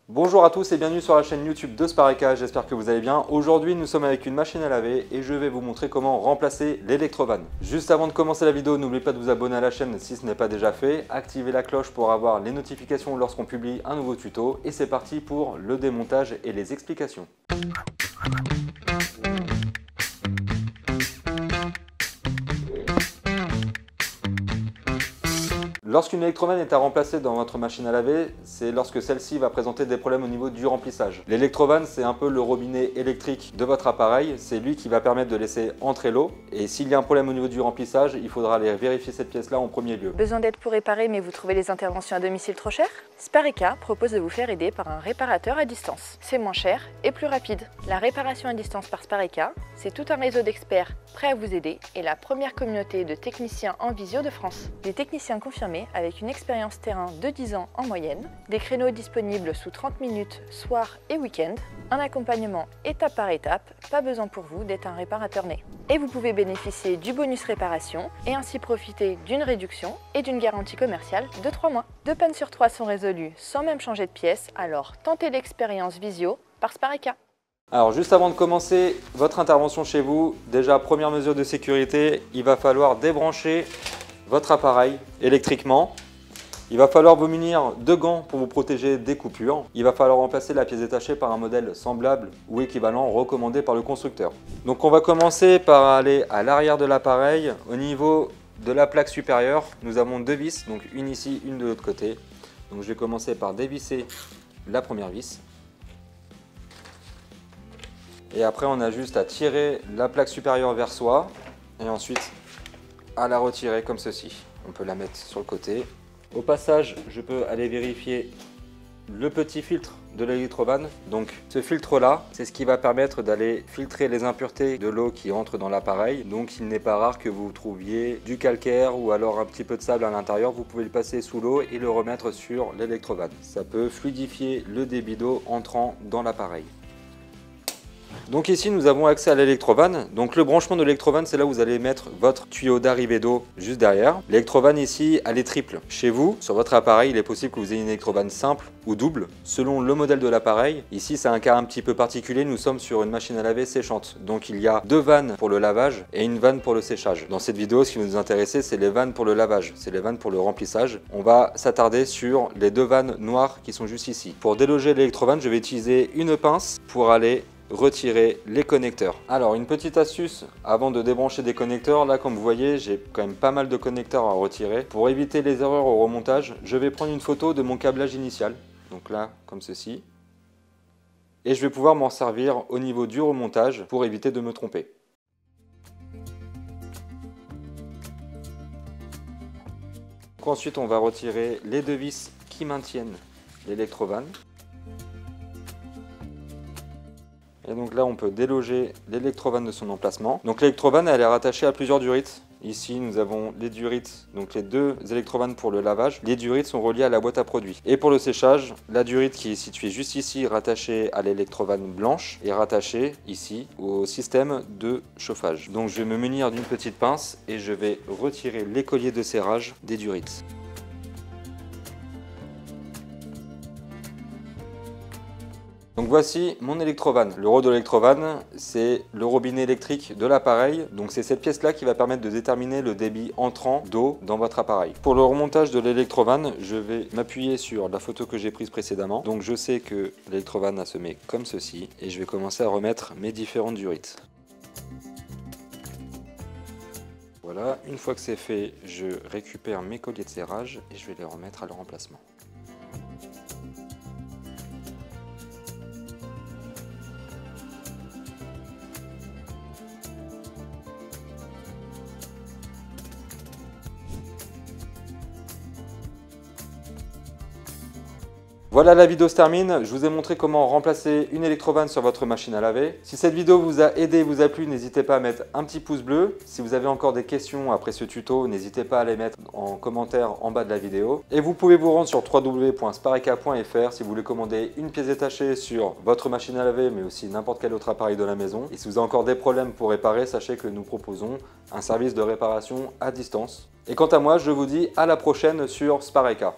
Bonjour à tous et bienvenue sur la chaîne YouTube de Spareka, j'espère que vous allez bien. Aujourd'hui nous sommes avec une machine à laver et je vais vous montrer comment remplacer l'électrovanne. Juste avant de commencer la vidéo, n'oubliez pas de vous abonner à la chaîne si ce n'est pas déjà fait, activez la cloche pour avoir les notifications lorsqu'on publie un nouveau tuto et c'est parti pour le démontage et les explications. Lorsqu'une électrovanne est à remplacer dans votre machine à laver, c'est lorsque celle-ci va présenter des problèmes au niveau du remplissage. L'électrovanne, c'est un peu le robinet électrique de votre appareil, c'est lui qui va permettre de laisser entrer l'eau. Et s'il y a un problème au niveau du remplissage, il faudra aller vérifier cette pièce-là en premier lieu. Besoin d'aide pour réparer mais vous trouvez les interventions à domicile trop chères? Spareka propose de vous faire aider par un réparateur à distance. C'est moins cher et plus rapide. La réparation à distance par Spareka, c'est tout un réseau d'experts prêts à vous aider et la première communauté de techniciens en visio de France. Des techniciens confirmés avec une expérience terrain de 10 ans en moyenne, des créneaux disponibles sous 30 minutes soir et week-end, un accompagnement étape par étape, pas besoin pour vous d'être un réparateur né. Et vous pouvez bénéficier du bonus réparation et ainsi profiter d'une réduction et d'une garantie commerciale de 3 mois. 2 pannes sur 3 sont résolues sans même changer de pièce, alors tentez l'expérience visio par Spareka. Alors juste avant de commencer votre intervention chez vous, déjà première mesure de sécurité, il va falloir débrancher votre appareil électriquement. Il va falloir vous munir de gants pour vous protéger des coupures. Il va falloir remplacer la pièce détachée par un modèle semblable ou équivalent recommandé par le constructeur. Donc on va commencer par aller à l'arrière de l'appareil. Au niveau de la plaque supérieure, nous avons 2 vis, donc une ici, une de l'autre côté. Donc je vais commencer par dévisser la première vis. Et après on a juste à tirer la plaque supérieure vers soi et ensuite à la retirer comme ceci. On peut la mettre sur le côté. Au passage, je peux aller vérifier le petit filtre de l'électrovanne. Donc ce filtre là, c'est ce qui va permettre d'aller filtrer les impuretés de l'eau qui entre dans l'appareil. Donc il n'est pas rare que vous trouviez du calcaire ou alors un petit peu de sable à l'intérieur. Vous pouvez le passer sous l'eau et le remettre sur l'électrovanne. Ça peut fluidifier le débit d'eau entrant dans l'appareil. Donc ici nous avons accès à l'électrovanne. Donc le branchement de l'électrovanne, c'est là où vous allez mettre votre tuyau d'arrivée d'eau juste derrière. L'électrovanne ici, elle est triple. Chez vous, sur votre appareil, il est possible que vous ayez une électrovanne simple ou double selon le modèle de l'appareil. Ici c'est un cas un petit peu particulier, nous sommes sur une machine à laver séchante. Donc il y a 2 vannes pour le lavage et une vanne pour le séchage. Dans cette vidéo, ce qui nous intéresse, c'est les vannes pour le lavage, c'est les vannes pour le remplissage. On va s'attarder sur les 2 vannes noires qui sont juste ici. Pour déloger l'électrovanne, je vais utiliser une pince pour aller retirer les connecteurs. Alors une petite astuce avant de débrancher des connecteurs, là comme vous voyez j'ai quand même pas mal de connecteurs à retirer. Pour éviter les erreurs au remontage, je vais prendre une photo de mon câblage initial, donc là comme ceci, et je vais pouvoir m'en servir au niveau du remontage pour éviter de me tromper. Donc, ensuite on va retirer les 2 vis qui maintiennent l'électrovanne. Et donc là, on peut déloger l'électrovanne de son emplacement. Donc l'électrovanne, elle est rattachée à plusieurs durites. Ici, nous avons les durites, donc les 2 électrovannes pour le lavage. Les durites sont reliées à la boîte à produits. Et pour le séchage, la durite qui est située juste ici, rattachée à l'électrovanne blanche, est rattachée ici au système de chauffage. Donc je vais me munir d'une petite pince et je vais retirer les colliers de serrage des durites. Donc voici mon électrovanne. Le rôle de l'électrovanne, c'est le robinet électrique de l'appareil. Donc c'est cette pièce-là qui va permettre de déterminer le débit entrant d'eau dans votre appareil. Pour le remontage de l'électrovanne, je vais m'appuyer sur la photo que j'ai prise précédemment. Donc je sais que l'électrovanne se met comme ceci et je vais commencer à remettre mes différentes durites. Voilà, une fois que c'est fait, je récupère mes colliers de serrage et je vais les remettre à leur emplacement. Voilà, la vidéo se termine. Je vous ai montré comment remplacer une électrovanne sur votre machine à laver. Si cette vidéo vous a aidé, vous a plu, n'hésitez pas à mettre un petit pouce bleu. Si vous avez encore des questions après ce tuto, n'hésitez pas à les mettre en commentaire en bas de la vidéo. Et vous pouvez vous rendre sur www.spareka.fr si vous voulez commander une pièce détachée sur votre machine à laver, mais aussi n'importe quel autre appareil de la maison. Et si vous avez encore des problèmes pour réparer, sachez que nous proposons un service de réparation à distance. Et quant à moi, je vous dis à la prochaine sur Spareka.